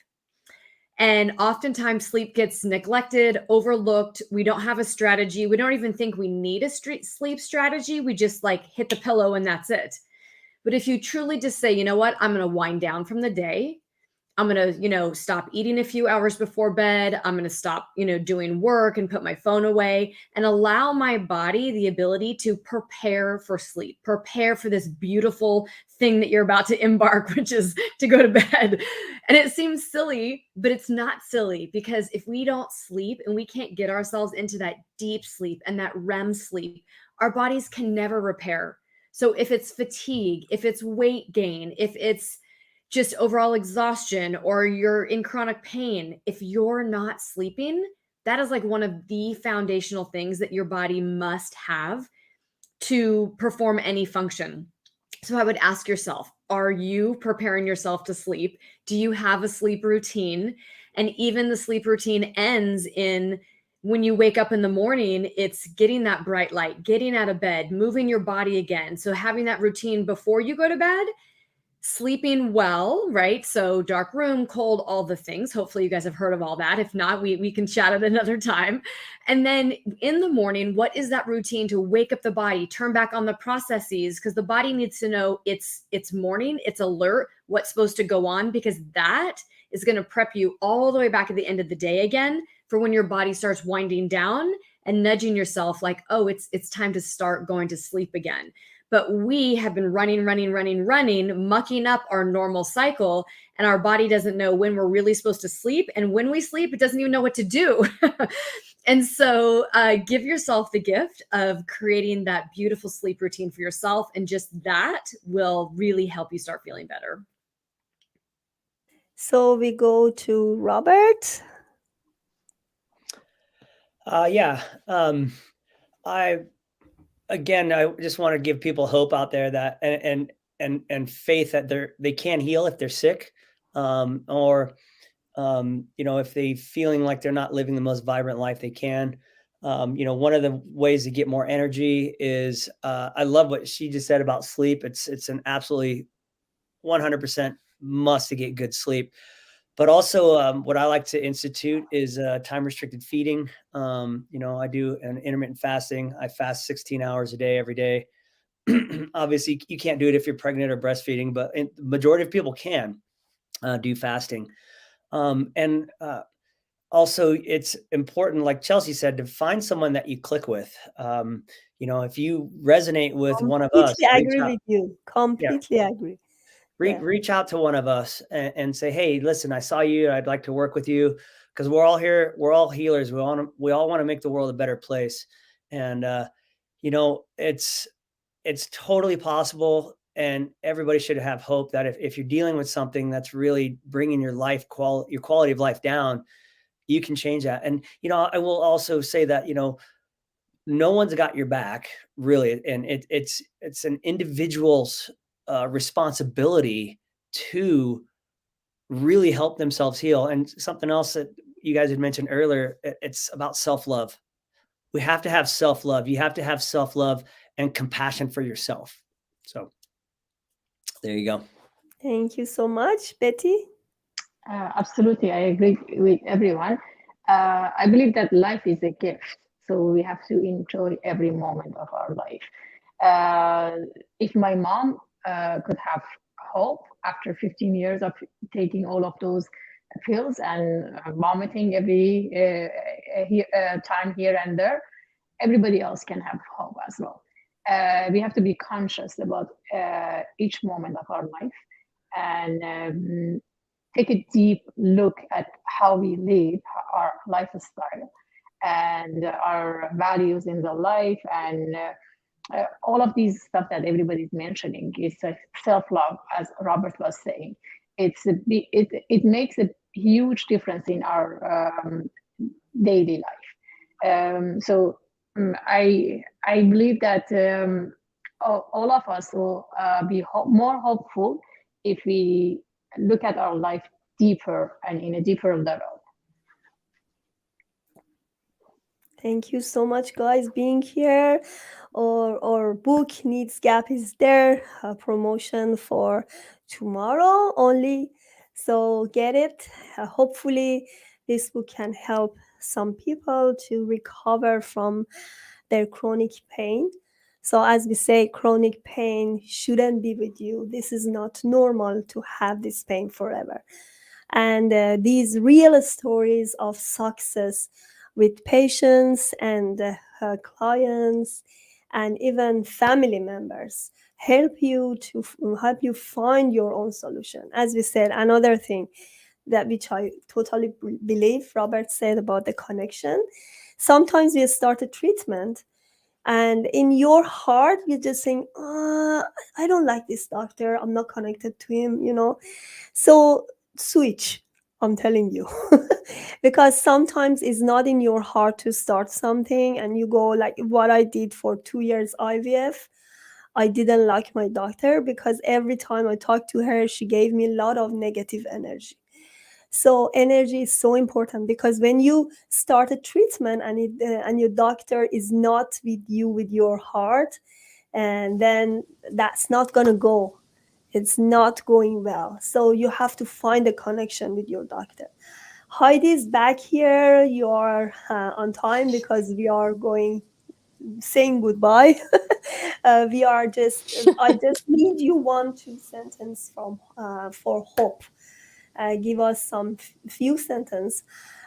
[SPEAKER 3] And oftentimes sleep gets neglected, overlooked. We don't have a strategy. We don't even think we need a sleep strategy. We just like hit the pillow and that's it. But if you truly just say, you know what, I'm going to wind down from the day. I'm going to, stop eating a few hours before bed. I'm going to stop, doing work and put my phone away and allow my body the ability to prepare for sleep, prepare for this beautiful thing that you're about to embark, which is to go to bed. And it seems silly, but it's not silly because if we don't sleep and we can't get ourselves into that deep sleep and that REM sleep, our bodies can never repair. So if it's fatigue, if it's weight gain, if it's just overall exhaustion or you're in chronic pain, if you're not sleeping, that is like one of the foundational things that your body must have to perform any function. So I would ask yourself, are you preparing yourself to sleep? Do you have a sleep routine? And even the sleep routine ends in when you wake up in the morning, it's getting that bright light, getting out of bed, moving your body again. So having that routine before you go to bed, sleeping well, right? So dark room, cold, all the things. Hopefully you guys have heard of all that. If not, we can chat at another time. And then in the morning, what is that routine to wake up the body, turn back on the processes? Because the body needs to know it's morning, it's alert, what's supposed to go on, because that is going to prep you all the way back at the end of the day again for when your body starts winding down and nudging yourself like, oh, it's time to start going to sleep again. But we have been running, mucking up our normal cycle, and our body doesn't know when we're really supposed to sleep. And when we sleep, it doesn't even know what to do. And so give yourself the gift of creating that beautiful sleep routine for yourself. And just that will really help you start feeling better.
[SPEAKER 1] So we go to Robert.
[SPEAKER 4] Yeah. I just want to give people hope out there that and faith that they can heal if they're sick, or if they feeling like they're not living the most vibrant life they can. One of the ways to get more energy is I love what she just said about sleep. It's an absolutely 100% must to get good sleep. But also what I like to institute is time restricted feeding. I do an intermittent fasting. I fast 16 hours a day, every day. Obviously you can't do it if you're pregnant or breastfeeding, but the majority of people can do fasting. And also it's important, like Chelsie said, to find someone that you click with. If you resonate with one of us,
[SPEAKER 1] Completely agree with you. Completely agree.
[SPEAKER 4] Reach out to one of us and say, hey, listen, I saw you. I'd like to work with you, because we're all here. We're all healers. We all want to make the world a better place. And, it's totally possible. And everybody should have hope that if you're dealing with something that's really bringing your quality of life down, you can change that. And, I will also say that, no one's got your back, really. And it's an individual's responsibility to really help themselves heal. And something else that you guys had mentioned earlier, it's about self-love. We have to have self-love. You have to have self-love and compassion for yourself. So there you go.
[SPEAKER 1] Thank you so much. Betty?
[SPEAKER 5] Absolutely, I agree with everyone. I believe that life is a gift, so we have to enjoy every moment of our life. If my mom could have hope after 15 years of taking all of those pills and vomiting every time here and there, everybody else can have hope as well. we have to be conscious about each moment of our life and take a deep look at how we live, our lifestyle, and our values in the life, and all of these stuff that everybody's mentioning is self-love, as Robert was saying. It makes a huge difference in our daily life. So I believe that all of us will be more hopeful if we look at our life deeper and in a deeper level.
[SPEAKER 1] Thank you so much, guys, being here. Our book Needs Gap is there, a promotion for tomorrow only. So get it. Hopefully, this book can help some people to recover from their chronic pain. So, as we say, chronic pain shouldn't be with you. This is not normal to have this pain forever. And these real stories of success with patients and clients and even family members help you find your own solution. As we said, another thing that which I totally believe Robert said about the connection. Sometimes we start a treatment and in your heart you're just saying, I don't like this doctor, I'm not connected to him. So switch, I'm telling you. Because sometimes it's not in your heart to start something and you go like what I did for 2 years IVF. I didn't like my doctor because every time I talked to her, she gave me a lot of negative energy. So energy is so important because when you start a treatment and your doctor is not with you with your heart, and then that's not going to go. It's not going well. So you have to find a connection with your doctor. Heidi is back here. You are on time because we are saying goodbye. I just need you 1-2 sentence for hope. Give us some few sentences.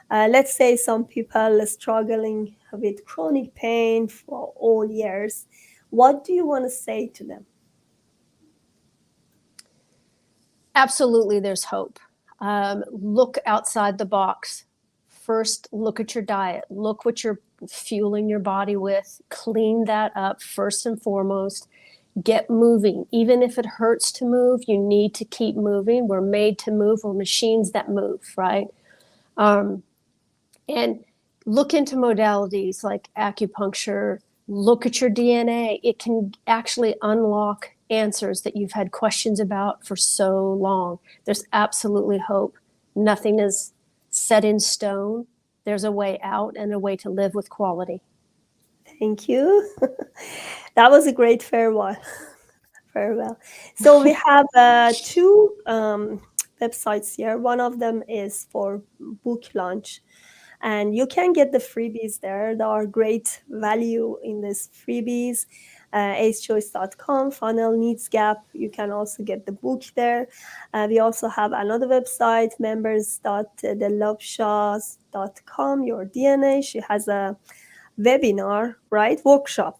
[SPEAKER 1] Let's say some people are struggling with chronic pain for all years. What do you want to say to them?
[SPEAKER 6] Absolutely, there's hope. Look outside the box. First, look at your diet. Look what you're fueling your body with. Clean that up first and foremost. Get moving. Even if it hurts to move, you need to keep moving. We're made to move. We're machines that move, right? And look into modalities like acupuncture. Look at your DNA. It can actually unlock answers that you've had questions about for so long. There's absolutely hope. Nothing is set in stone. There's a way out and a way to live with quality.
[SPEAKER 1] Thank you. That was a great farewell. So we have 2 websites here. One of them is for book launch. And you can get the freebies there. There are great value in this freebies. acechoice.com, Funnel Needs Gap. You can also get the book there. We also have another website, members.thelupshas.com, your DNA. She has a webinar, right? Workshop.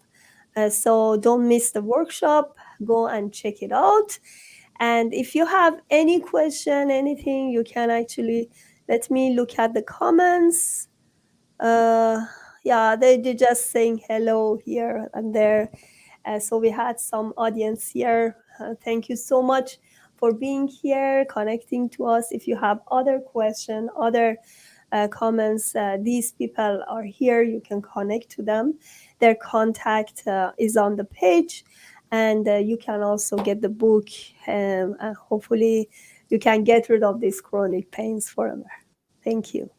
[SPEAKER 1] So don't miss the workshop. Go and check it out. And if you have any question, anything, you can actually let me look at the comments. Yeah, they're just saying hello here and there. So we had some audience here. Thank you so much for being here, connecting to us. If you have other questions, other comments, these people are here. You can connect to them. Their contact is on the page. And you can also get the book. And hopefully you can get rid of these chronic pains forever. Thank you.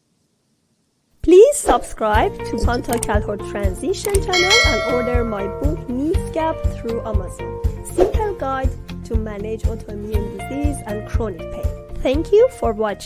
[SPEAKER 1] Please subscribe to Panta Cathode Transition channel and order my book Needs Gap through Amazon. Simple guide to manage autoimmune disease and chronic pain. Thank you for watching.